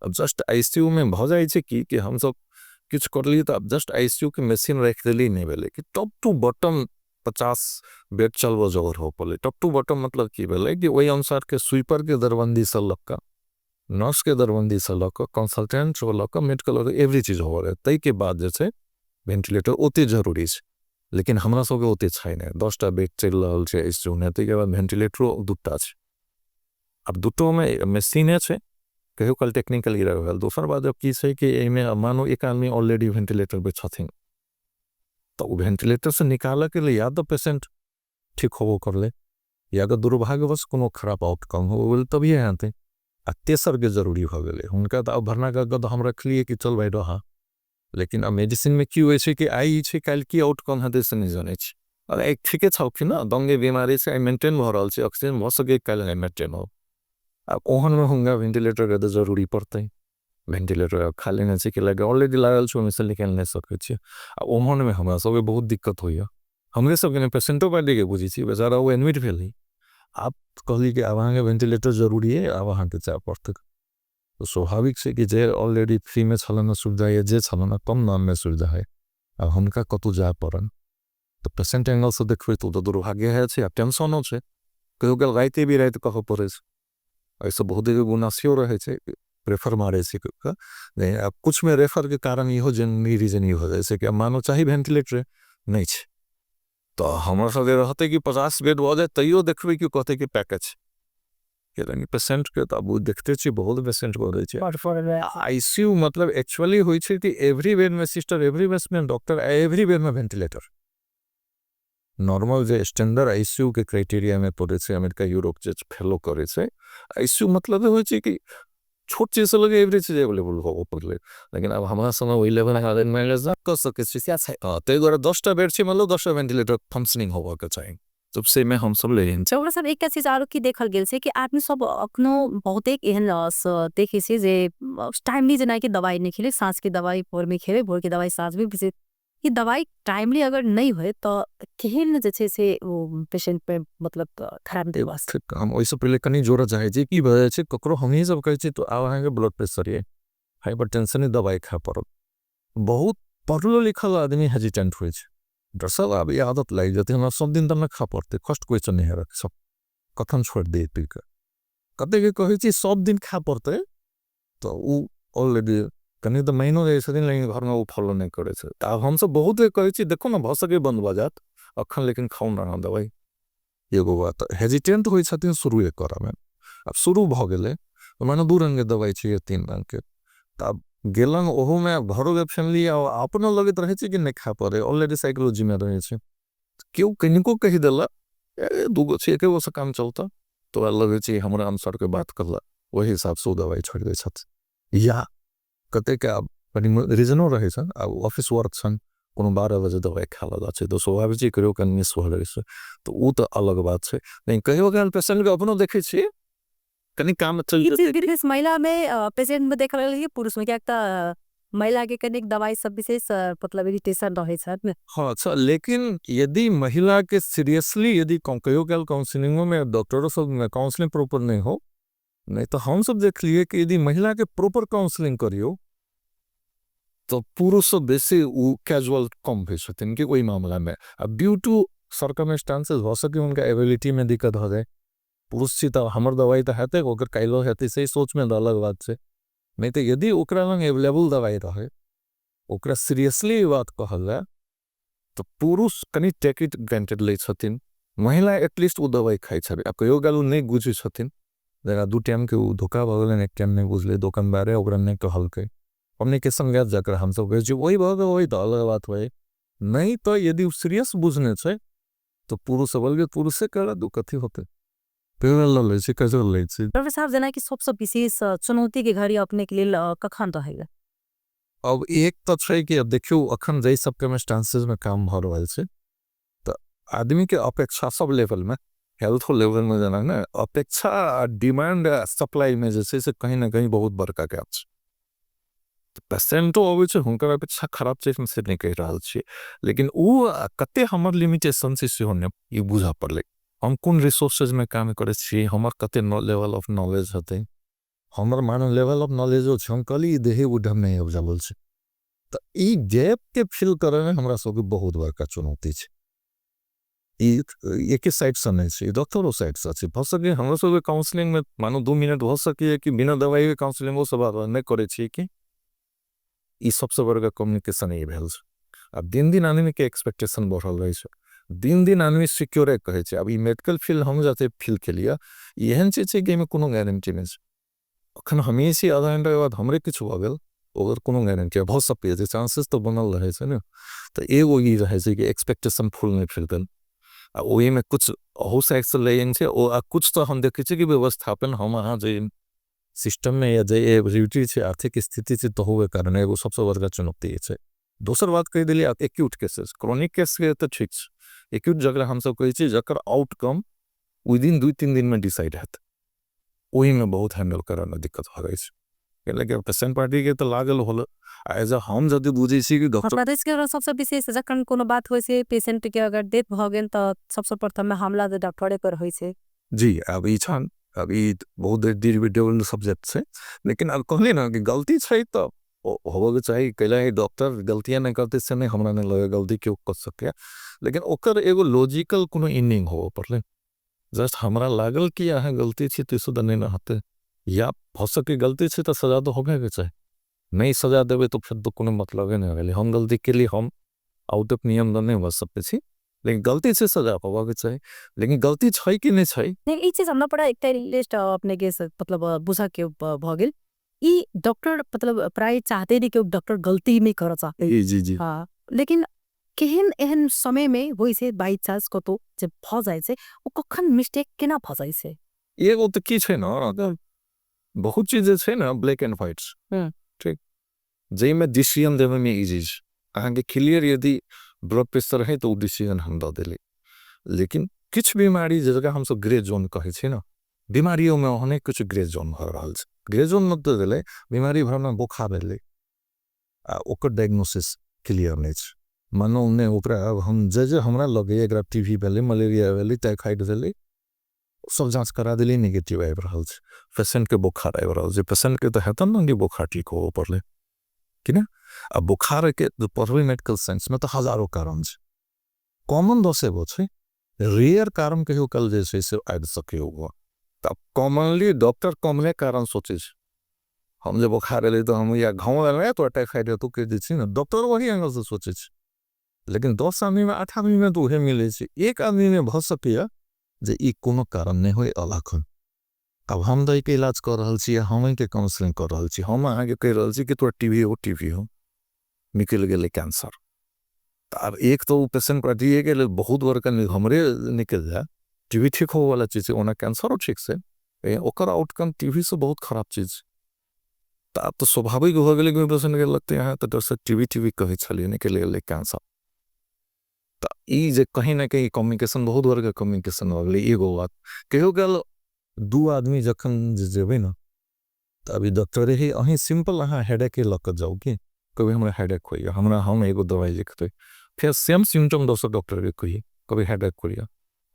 अब जस्ट आईसीयू में भ जाइ छै कि हम सब कुछ कर लिए तो अब जस्ट आईसीयू के मशीन रख देली नहीं भेले कि टॉप टू बॉटम 50 बेड चलबो जगर हो पड़े। टॉप टू बॉटम मतलब की भेले कि वही अनुसार के स्वीपर के दरबंदी से लक नर्स के दरबंदी से लक कंसल्टेंट से लक मेडिकल एवरी चीज हो रहे। तई के बाद जे छै वेंटिलेटर ओते जरूरी छै, लेकिन हमरा सबके ओते छै नहीं। 10टा बेड चल रहल छै आईसीयू में, तई के बाद वेंटिलेटरो दुटा छै। अब दुटो में मशीने छै, कहियो कल टेक्निकल एरर भेल। दोसर बात जब की छै कि एमे मानो एक आदमी ऑलरेडी वेंटिलेटर पे छथिन तो वेंटिलेटर से निकालऽ के लिए या तो पेशेंट ठीक होबो कर ले, या अगर दुर्भाग्यवश कोनो खराब आउटकम हो गेल तभी आते। आ तेसर के जरूरी हो गेले हुनका तो अब भरना कागज हम रखलिए कि चल भाई रहा, लेकिन अब मेडिसिन में की होय छै कि आई छै काल की आउटकम हेतै से नहीं जानै छै। और एक ठीके छौ कि ना दंगे बीमारी से मेंटेन भ रहल छै, ऑक्सीजन भ सके काल नहीं मेंटेन हो। अब ओहन में हुनका वेंटिलेटर के तो जरूरी पड़ते। वेंटिलेटर खाली नहीं छै कि लगे ऑलरेडी लागल छो में से निकल नहीं सके छी। अब ओहन में हमरा सबके बहुत दिक्कत होइया। हमरे सबके ने पेशेंटो पार्टी के बुझी छी, बेचारा वो एडमिट भेल ही, आप कहली कि अब अहाँ वेंटिलेटर जरूरी है, अब अहाँ के चाह पड़ते। तो स्वाभाविक से कि जे ऑलरेडी फ्री में छलन सुविधा या जे छलन कम दाम में सुविधा है, अब हमका कतु जा पड़न तो पेशेंट एंगल से देखबे तो दुर्भाग्य है छै, टेंशनो छै। कहियो काल राइते भी राइत कह पड़े छै, ऐसे बहुत गुनासियो रहे छै, रेफर मारे छै नहीं। अब कुछ में रेफर के कारण इहो जननी रीजन ही हो जाए से कि मानो चाहे वेंटिलेटर नहीं छै तो हमरा सब रहते कि 50 बेड भ जाए तैयो देखबे कि कहते कि पैकेज के पेशेंट के तब देखते छी बहुत पेशेंट को रहे छै। आईसीयू मतलब एक्चुअली होय छै कि एवरी बेड में सिस्टर, एवरी बेड में डॉक्टर, एवरी बेड में वेंटिलेटर। नॉर्मल जे स्टैंडर्ड आईसीयू के क्राइटेरिया में पड़े छै अमेरिका यूरोप जे फेलो करे छै। आईसीयू मतलब होय छै कि छोट चीज से लगे एवरी चीज अवेलेबल हो पड़ले, लेकिन अब हमारा समय वही लेवल में मैनेज कर सके छै। तै दुआरे 10टा बेड छै मतलब 10टा वेंटिलेटर फंक्शनिंग होबा के चाहिए, तब से में हम सब ले चौड़ा सब एक चीज आरो की देखल गेल छै कि आदमी सब अखनो बहुत एक एहन देखे छै जे टाइमली जेना कि दवाई नहीं खेले, सांस की दवाई भोर में खेले, भोर की दवाई सांस में पीछे, ये दवाई टाइमली अगर नहीं होए तो केहन जे छै से वो पेशेंट पे मतलब खराब देवास। हम ओइसे पहले कनी जोड़ा चाहे छी की भए छै ककरो हमही सब कहै छी तो आब अहाँ के ब्लड प्रेशर है, हाइपरटेंशन है, दवाई खा पड़त। बहुत पढ़लो लिखल आदमी हेजिटेंट होय छै, डॉक्टर साहब अब ये आदत लग जाती हमरा सब दिन तक खा पड़ते, फर्स्ट क्वेश्चन नहीं है सब कखन छोड़ दे पी के कते के कहै छी सब दिन खा पड़ते तो उ ऑलरेडी कनी तो महीनों जे छथिन लेकिन घर में वो फॉलो नहीं करे छै। अब हम सब बहुत कहै छी देखो ना भ सके बंद भ जात अखन, लेकिन खाऊ ना दवाई। एगो बात हेजिटेंट होय छथिन शुरू करा में, अब शुरू भ गेले माने 2 रंग के दवाई छै 3 रंग के, तब गेलन ओहो में घरो के फैमिली अपनो लगत रहे छै कि नहीं खा पड़े, ऑलरेडी साइकोलॉजी में रहे छै। क्यों कनिको कहि देला दूगो छै एके गो से काम चलता तो लगे छै हमरा अनुसार के बात करला वही हिसाब से दवाई छोड़ दे छत। या कते के अब रीजनो रहे छन, अब ऑफिस वर्क छन कोनो 12 बजे दवाई खाला जा छै तो स्वाभाविक छै कहियो कन मिस हो रहे छै तो उ तो अलग बात छै। नहीं कहियो काल पेशेंट के अपनो देखे छी कनी काम चल महिला में पेशेंट में देख रहे पुरुष में क्या महिला के कनिक दवाई सब विशेष मतलब इरिटेशन रहे छन्। हाँ अच्छा, लेकिन यदि महिला के सीरियसली यदि कहियो काल काउंसलिंगों में डॉक्टरों सब में काउंसलिंग प्रॉपर नहीं हो, नहीं तो हम सब देख लिए कि यदि महिला के प्रॉपर काउंसलिंग करियो तो पुरुष से बेसी वो कैजुअल कम भेज सकते हैं कि कोई मामला में। अब ड्यू टू सर्कमस्टांसेस हो सके उनका एबिलिटी में दिक्कत हो जाए, पुरुष से तो हमर दवाई तो हेते ओकर काइलो हेते से सोच में अलग बात से। नहीं तो यदि ओकरा लंग अवेलेबल दवाई रहे, ओकरा सीरियसली बात कहल जाए तो पुरुष कनी टेक इट ग्रांटेड ले छथिन, महिला एटलीस्ट वो दवाई खाई छबे। अब कहियो गालू नहीं बुझे छथिन, जरा दू टाइम के वो धोखा भगल एक टाइम नहीं बुझले दुकानदार ओकरा नहीं कहल के कम्युनिकेशन गैप जाकर हम सब कहे वही भग वही तो अलग बात हुए। नहीं तो यदि सीरियस बुझने छे तो पुरुष बोल पुरुष से करा दू कथी होते कैसे डॉक्टर साहब जना कि सबसे विशेष चुनौती के घड़ी अपने के लिए कखन रहेगा? अब एक तो है कि अब देखियो अखन जै सब सर्कमस्टांसेस में काम भ रहल छे तो आदमी के अपेक्षा सब लेवल में हेल्थ लेवल में जना ना अपेक्षा डिमांड सप्लाई में जैसे से कहीं ना कहीं बहुत बड़का गैप छे। पेशेंटो अबै छे हुनकर अपेक्षा खराब चीज में से नहीं कह रहल छे, लेकिन वो कते हमर लिमिटेशन से सेहो ने ये बुझा पड़ले। हम कौन रिसोर्सेज में काम करे छी, हमर कते लेवल ऑफ नॉलेज हते, हमर मान लेवल ऑफ नॉलेज जो हम कली देहे वो ढंग नहीं अवेलेबल छे। तो ई गैप के फिल करे में हमरा सब के बहुत बड़का चुनौती छे। एक साइड से नहीं छे, डॉक्टरों साइड से छे। भ सके हमरा सब के काउंसलिंग में मानो 2 मिनट हो सके कि बिना दवाई के काउंसलिंग वो सब नहीं करे छी कि ई सबसे बड़का कम्युनिकेशन ही भेल छे। अब दिन दिन आदमी के एक्सपेक्टेशन बढ़ल रहे छे, दिन दिन आदमी सिक्योर कहे छे। अब ई मेडिकल फील्ड हम जाते फील के लिए एहन चीज छे कि में कोनो गारंटी नहीं छे। अखन हमेशा आधा घंटा के बाद हमरे कुछ हो गेल ओकर कोनो गारंटी भ सके जे चांसेस तो बनल रहे छे ना। तो एगो ई रहे छे कि एक्सपेक्टेशन फुल नहीं फिल कर आ ओही में कुछ हो से लेन छे ओ कुछ तो हम देखे छे कि व्यवस्थापन हम अहाँ जे सिस्टम में या जे एबिलिटी छे आर्थिक स्थिति से तो होवे कारण एगो सबसे बड़का चुनौती छे। दोसर बात कह दिली एक्यूट केसेस, क्रोनिक केस के तो ठीक छे। एक्यूट जगह हम सब कहे छी जकर आउटकम विदिन 2-3 दिन में डिसाइड हेत, ओही में बहुत हैंडल करे में दिक्कत हो रही छे। लेकिन पेशेंट पार्टी के तो लागल होल एज हम जदि बुझे छी कि डॉक्टर प्रदेश के सबसे विशेष जखन कोनो बात होय छे पेशेंट के अगर डेथ भ गेल त सबसे प्रथम में हमला तो डॉक्टरे पर होय छे। जी अब ई छन अब ई बहुत डिबेटेबल सब्जेक्ट है, लेकिन अब कहली ना कि गलती है तो होबे चाहिए। कैला डॉक्टर गलतियां नहीं करते से नहीं हमरा नहीं लगे गलती क्यों कर सके, लेकिन ओकर एगो लॉजिकल कोनो इनिंग हो पड़ले। जस्ट हमरा लागल कि यहाँ गलती थी तो सुधा नहीं रहते या हो सके गलती से तो सजा तो होगे के चाहिए। नहीं सजा देवे तो फिर तो कोनो मतलब नहीं रहे। हम गलती के लिए हम आउट ऑफ नियम नहीं बच सकते छी, लेकिन गलती से सजा होगा के चाहिए। लेकिन गलती छै कि नहीं छै नहीं ई चीज हमरा पड़ा एक लिस्ट अपने के मतलब बुझा के भ गेल। ई डॉक्टर मतलब प्राय चाहते नहीं कि डॉक्टर गलती में कर चाहे। जी जी हाँ, लेकिन केहन एहन समय में होई छे बाई चांस कतो जब भ जाय छे ओ कखन मिस्टेक केना भ जाय छे? एगो तो की छै ना अगर बहुत चीज छै ना ब्लैक एंड व्हाइट ठीक जे में डिसीजन देवे में इजी अहाँ के क्लियर यदि ब्लड प्रेशर है तो डिसीजन हम द देली। लेकिन कुछ बीमारी जगह हम सब ग्रे जोन कहे छे ना, बीमारियों में अनेक कुछ ग्रे जोन भ रहल छे। ग्रे जोन मतलब देले बीमारी भर में बुखार भेले ओकर डायग्नोसिस क्लियर नहीं छे। मानो ने ओकरा हम जे हमरा लगे एकरा टीबी भेले मलेरिया भेले टाइफाइड भेले सब जांच करा दिली नेगेटिव आबि रहल छे। पेशेंट के बुखार आबि रहल छे, पेशेंट के तो हेतन ना कि बुखार ठीक हो पड़ले कि ना। अब बुखार के पढ़वे मेडिकल साइंस में तो हजारों कारण छे, कॉमन दस एगो छे, रेयर कारण कहियो कल जैसे से आबि सके होगा। तब कॉमनली डॉक्टर कॉमने कारण सोचे छे। हम जब बुखार एले तो हम या घाव एले तो टाइफाइड तो कह दी ना, डॉक्टर वही एंगल से सोचे छे। लेकिन 10 आदमी में 8 आदमी में तो उहे मिले छे, एक आदमी में भ सके जे ई कोनो कारण नहीं होय अलग। अब हम दई के इलाज कर रहल छी, हम के काउंसलिंग कर रहल छी, हम आगे कह रहल छी कि तोरा टीबी हो निकल गेले कैंसर। अब एक तो पेशेंट पार्टी है कि बहुत बड़का हमरे निकल जाए टीबी ठीक हो वाला चीज ओना कैंसर ठीक से ओकर आउटकम टीबी से बहुत खराब चीज। तब तो स्वाभाविक हो गेले कि पेशेंट के लगते हैं तो डर से टीबी कहे छलिए निकल गेले कैंसर। तो ई जे कहीं ना कहीं कम्युनिकेशन बहुत बड़का कम्युनिकेशन हो गेले। एगो बात कहियो गल 2 आदमी जखन जेबे ना तो अभी डॉक्टर ही अही सिंपल अहाँ हेडेक के लक जाओ कि कभी हमरा हेडेक होइए हमरा हम एगो दवाई लिखते फिर सेम सिम्टम दोसर डॉक्टर के कहिए कभी हेडेक होइए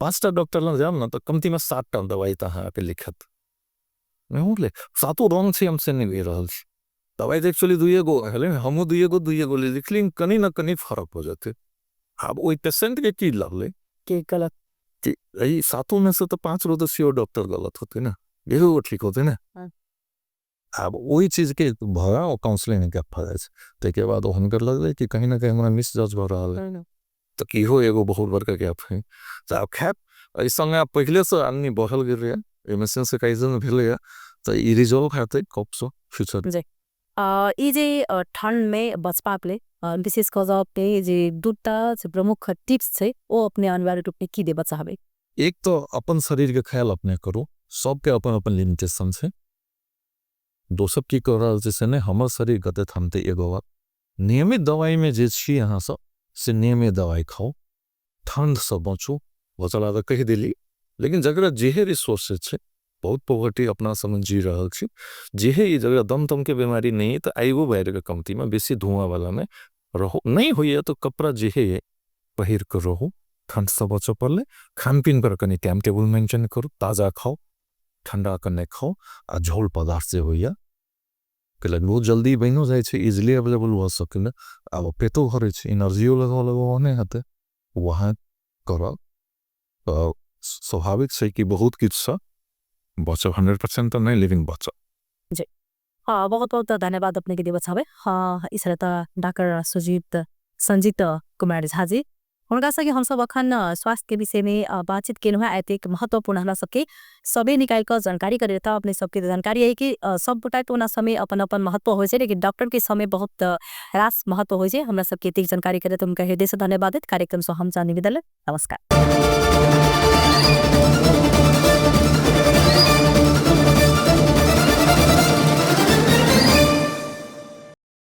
5टा डॉक्टर लग जाम ना तो कमती में 7टा दवाई तहाँ के लिखत नहीं बोले सातों रंग से हमसे नहीं ले रहा दवाई तो एक्चुअली दुइए गो है हम दुइए गो लिखली कहीं ना कहीं फर्क हो जाते अब वही पेशेंट के की लगले के गलत कि यही 7 में से तो 5 रो तो श्योर डॉक्टर गलत होते ना ये वो ठीक होते ना अब वही चीज के भरा और काउंसलिंग के फर्ज ताके बाद हुनकर लगले कि कहीं ना कहीं हमरा मिस जज भ रहा है तो की हो एगो बहुत बड़का गैप है तो अब खैप ऐसा आप पहले से आदमी बढ़ल गिर रहे एमएसएन से कई जन भेले तो ई रिजॉल्व हेते कब सो फ्यूचर ई जे ठंड में बचपाकले विशेष कर अपने जे दूटा प्रमुख टिप्स है वो अपने अनिवार्य रूप में की देबा चाहबे एक तो अपन शरीर के ख्याल अपने करो सबके अपन अपन लिमिटेशन है दोसर की कर रहा जैसे ने हमर शरीर गते थमते एगो बात नियमित दवाई में जे छी यहाँ सब से नियमित दवाई खाओ ठंड से बचो बचला तो कह दिली लेकिन जगह जेहे रिसोर्सेज छे बहुत पॉवर्टी अपना समझ जी रहा छी जेहे ये जगह दम के बीमारी नहीं तो आइगो बाहर के कमती में बेसी धुआं वाला में रहो नहीं हुई तो कपड़ा जेहे पहिर कर रहो ठंड से बचो पड़े खान पीन पर कहीं टाइम टेबल मेंटेन करो ताज़ा खाओ ठंडा करने खाओ आ झोल पदार्थ से हो बहुत जल्दी बनो जाए इजिली अवेलेबल हो सके ना अब पेटो भरे एनर्जियो लगा नहीं हाथे वहाँ कर स्वाभाविक से कि बहुत किस बचो 100% तो नहीं लिविंग बचो जी हाँ बहुत बहुत धन्यवाद अपने के लिए बचावे हाँ इस तरह डॉक्टर सुजीत संजीत कुमार झा जी उनका सके हम सब अखन स्वास्थ्य के विषय में बातचीत के एक महत्वपूर्ण हमरा सबके सबै निकाय का जानकारी करे था अपने सबके जानकारी है कि सब बुटा तो समय अपन अपन महत्व हो लेकिन डॉक्टर के समय बहुत रास महत्व हो हमरा सबके जानकारी करे तो उनका हृदय से धन्यवाद कार्यक्रम से हम जाने विदा नमस्कार।